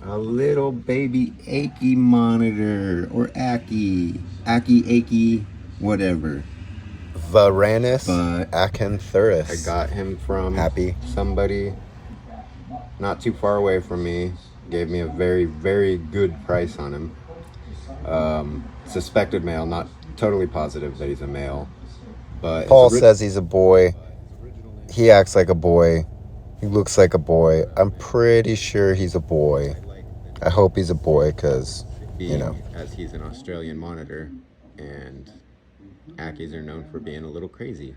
A little baby ackie monitor, or ackie, whatever. Varanus But acanthoris. I got him from Happy. somebody not too far away from me. Gave me a very, very good price on him. Suspected male, not totally positive that he's a male. But Paul says he's a boy. He acts like a boy. He looks like a boy. I'm pretty sure he's a boy. I hope he's a boy because, you know. As he's an Australian monitor, and ackies are known for being a little crazy.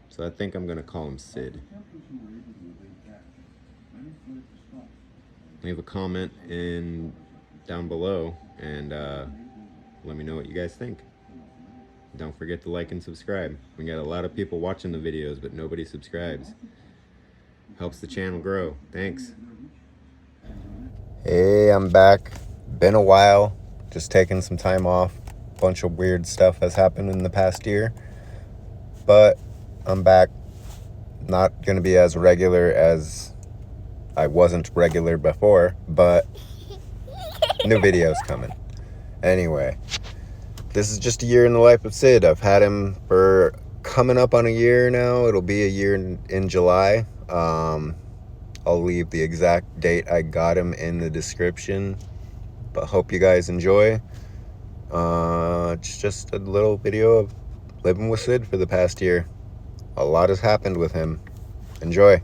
So I think I'm going to call him Sid. Leave a comment down below and let me know what you guys think. Don't forget to like and subscribe. We got a lot of people watching the videos, but nobody subscribes. Helps the channel grow. Thanks. Hey, I'm back. Been a while. Just taking some time off. Bunch of weird stuff has happened in the past year. But I'm back. Not going to be as regular as I wasn't regular before, but new videos coming. Anyway, this is just a year in the life of Sid. I've had him for coming up on a year now. It'll be a year in July. I'll leave the exact date I got him in the description, but hope you guys enjoy. It's just a little video of living with Sid for the past year. A lot has happened with him. Enjoy.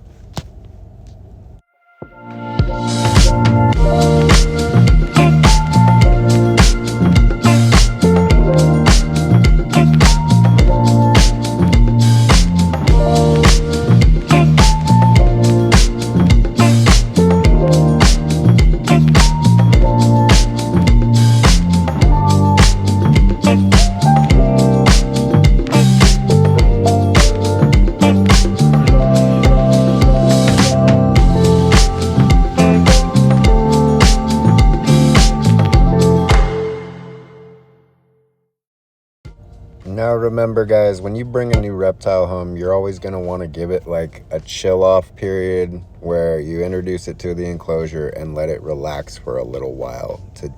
Now remember, guys, when you bring a new reptile home, you're always going to want to give it like a chill off period where you introduce it to the enclosure and let it relax for a little while to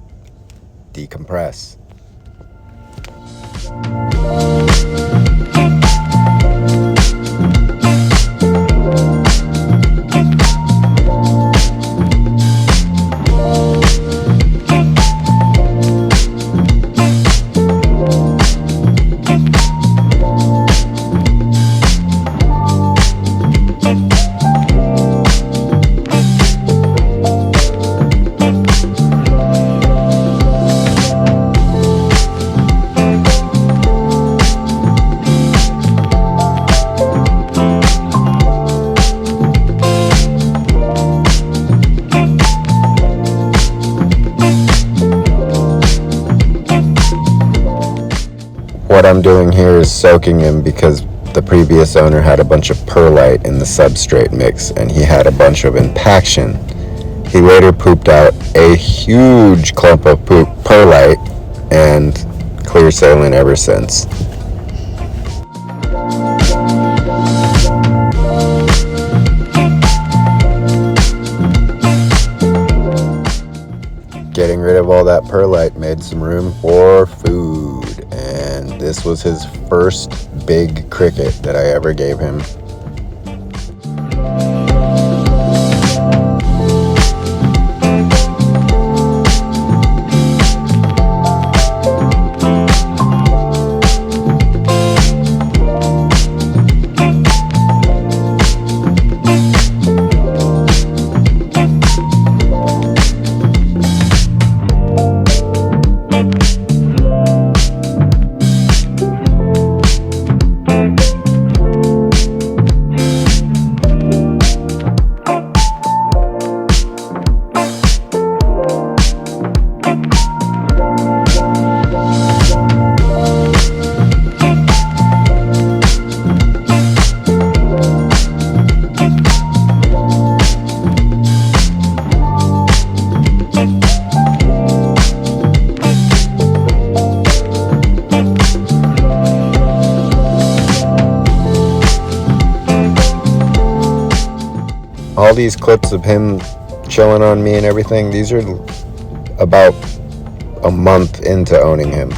decompress. What I'm doing here is soaking him because the previous owner had a bunch of perlite in the substrate mix and he had a bunch of impaction. He later pooped out a huge clump of perlite and clear sailing ever since. Getting rid of all that perlite made some room for food. And this was his first big cricket that I ever gave him. All these clips of him chilling on me and everything. These are about a month into owning him.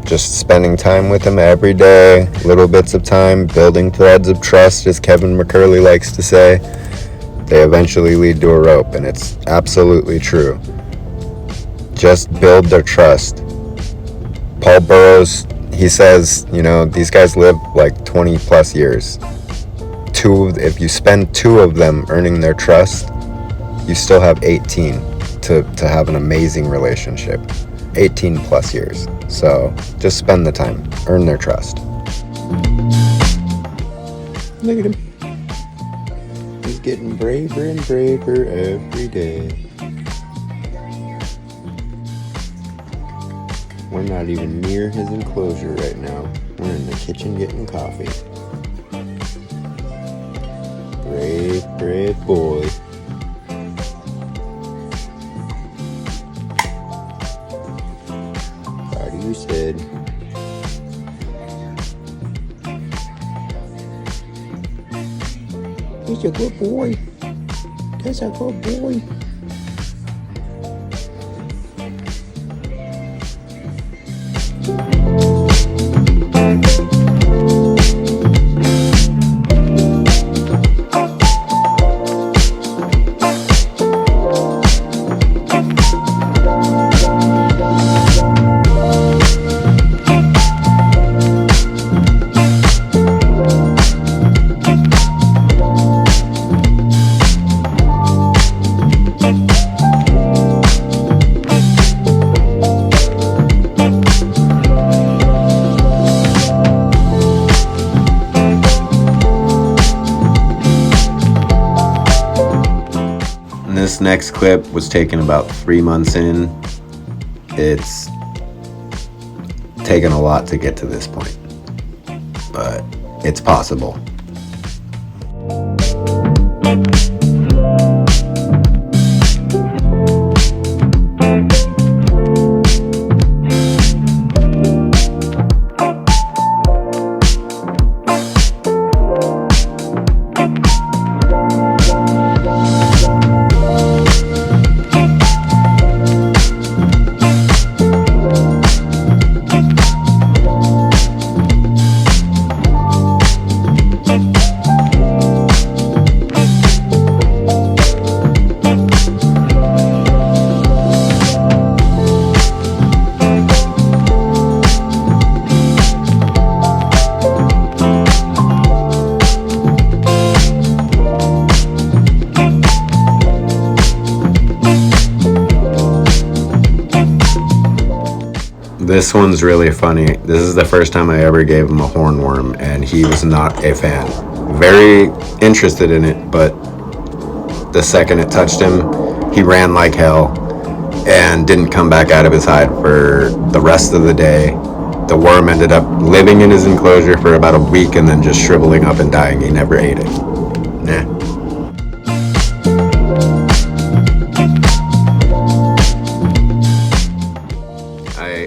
Just spending time with him every day, little bits of time, building threads of trust, as Kevin McCurley likes to say. They eventually lead to a rope, and it's absolutely true. Just build their trust. Paul Burrows, he says, these guys live like 20 plus years. If you spend 2 of them earning their trust, you still have 18 to have an amazing relationship. 18 plus years. So just spend the time, earn their trust. Look at him. He's getting braver and braver every day. We're not even near his enclosure right now. We're in the kitchen getting coffee. Brave, brave boy. Proud of you, Sid. He's a good boy. That's a good boy. This next clip was taken about 3 months in. It's taken a lot to get to this point, but it's possible. This one's really funny. This is the first time I ever gave him a hornworm, and he was not a fan. Very interested in it, but the second it touched him, he ran like hell and didn't come back out of his hide for the rest of the day. The worm ended up living in his enclosure for about a week and then just shriveling up and dying. He never ate it. Nah.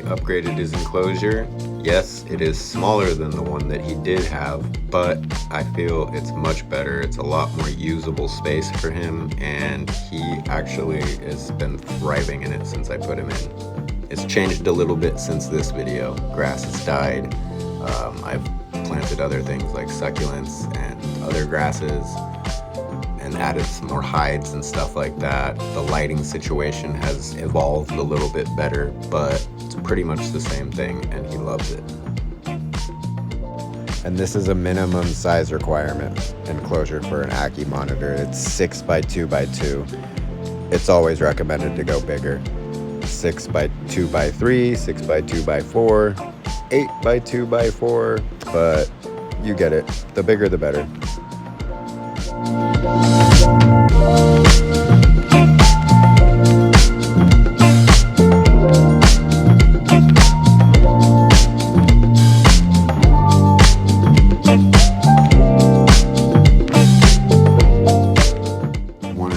Upgraded his enclosure. Yes, it is smaller than the one that he did have, but I feel it's much better. It's a lot more usable space for him, and he actually has been thriving in it since I put him in. It's changed a little bit since this video. Grass has died. I've planted other things like succulents and other grasses and added some more hides and stuff like that. The lighting situation has evolved a little bit better, but it's pretty much the same thing, and he loves it. And this is a minimum size requirement enclosure for an Ackie monitor. It's 6 by 2 by 2. It's always recommended to go bigger. 6 by 2 by 3, 6 by 2 by 4, 8 by 2 by 4, but you get it. The bigger the better.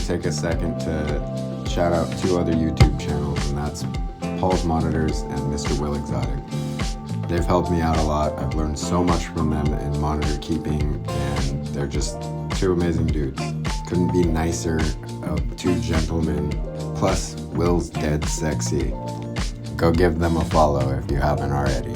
Take a second to shout out 2 other YouTube channels, and that's Paul's Monitors and Mr. Will Exotic. They've helped me out a lot. I've learned so much from them in monitor keeping, and they're just 2 amazing dudes. Couldn't be nicer of two gentlemen. Plus, Will's dead sexy. Go give them a follow if you haven't already.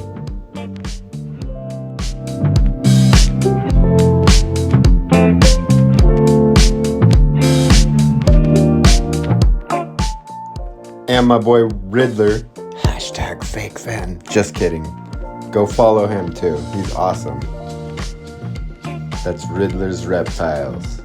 And my boy Riddler, hashtag fake fan. Just kidding. Go follow him too. He's awesome. That's Riddler's Reptiles.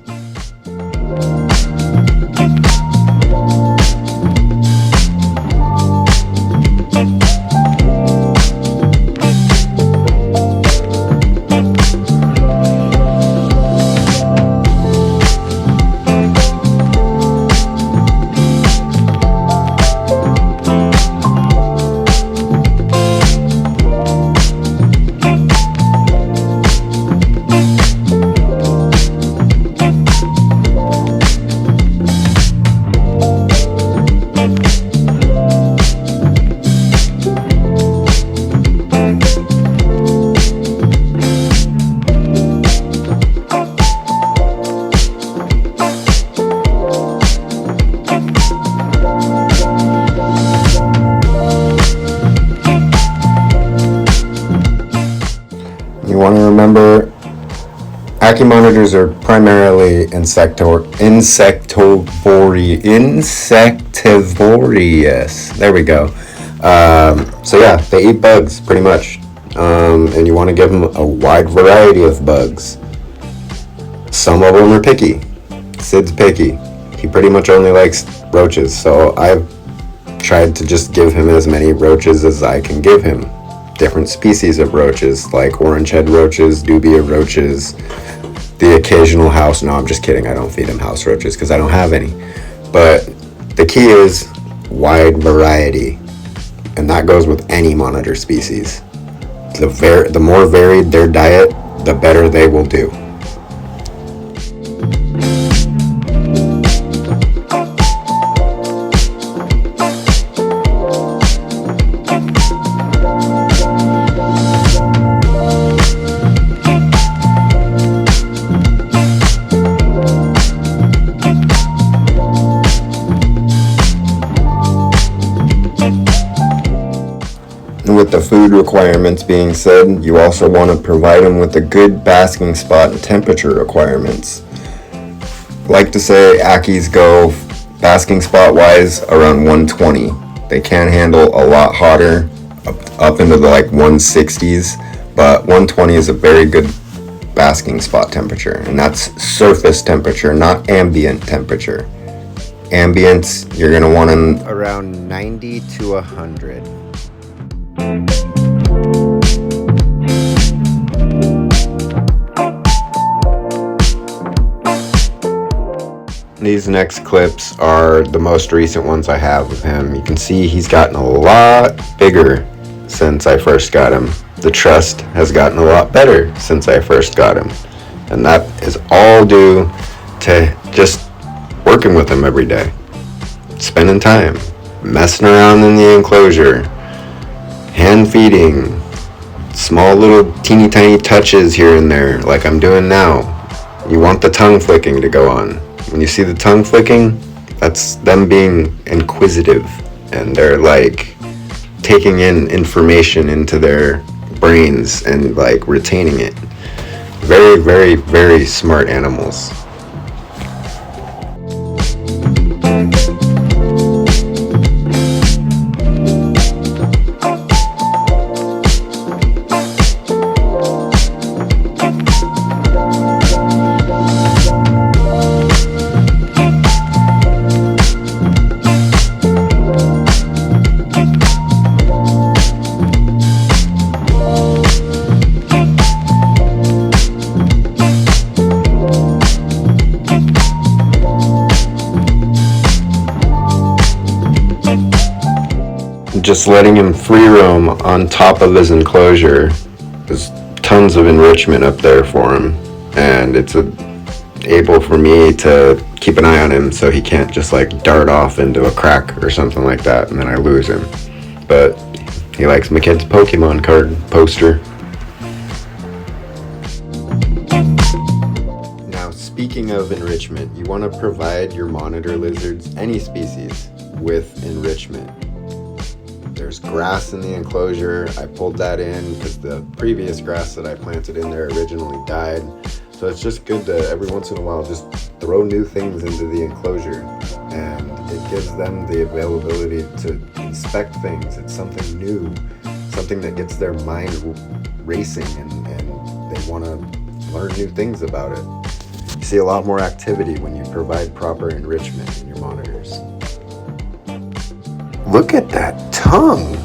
You want to remember, ackie monitors are primarily insectivorous. There we go. So yeah, they eat bugs pretty much, and you want to give them a wide variety of bugs. Some of them are picky. Sid's picky. He pretty much only likes roaches, so I've tried to just give him as many roaches as I can give him. Different species of roaches, like orange head roaches, dubia roaches, the occasional house. No, I'm just kidding. I don't feed him house roaches because I don't have any. But the key is wide variety, and that goes with any monitor species. The more varied their diet, the better they will do. With the food requirements being said, you also want to provide them with a good basking spot and temperature requirements. Like to say ackies go basking spot wise around 120. They can handle a lot hotter, up into the like 160s, but 120 is a very good basking spot temperature, and that's surface temperature, not ambient temperature. Ambient, you're going to want them around 90 to 100. These next clips are the most recent ones I have of him. You can see he's gotten a lot bigger since I first got him. The trust has gotten a lot better since I first got him. And that is all due to just working with him every day. Spending time, messing around in the enclosure, hand feeding, small little teeny tiny touches here and there like I'm doing now. You want the tongue flicking to go on. When you see the tongue flicking, that's them being inquisitive, and they're like taking in information into their brains and like retaining it. Very, very, very smart animals. Just letting him free roam on top of his enclosure. There's tons of enrichment up there for him, and it's able for me to keep an eye on him so he can't just like dart off into a crack or something like that and then I lose him. But he likes my kid's Pokemon card poster. Now, speaking Speaking of enrichment, you want to provide your monitor lizards, any species, with enrichment. There's grass in the enclosure. I pulled that in because the previous grass that I planted in there originally died. So it's just good to every once in a while just throw new things into the enclosure, and it gives them the availability to inspect things. It's something new, something that gets their mind racing, and they want to learn new things about it. You see a lot more activity when you provide proper enrichment in your monitors. Look at that tongue!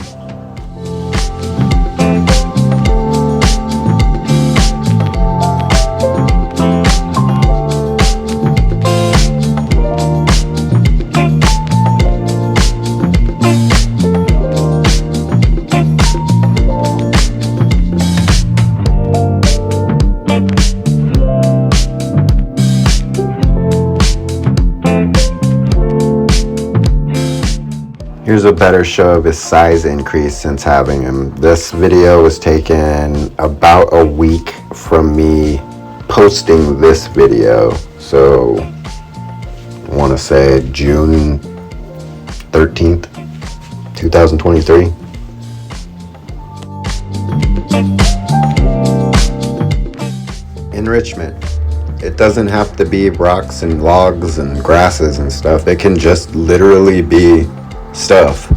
Here's a better show of his size increase since having him. This video was taken about a week from me posting this video. So I want to say June 13th, 2023. Enrichment. It doesn't have to be rocks and logs and grasses and stuff. It can just literally be stuff,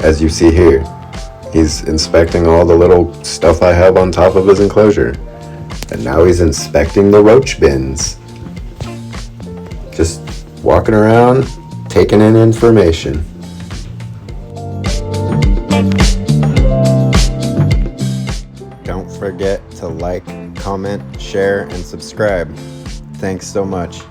as you see here. He's inspecting all the little stuff I have on top of his enclosure, and now he's inspecting the roach bins. Just walking around, taking in information. Don't forget to like, comment, share, and subscribe. Thanks so much.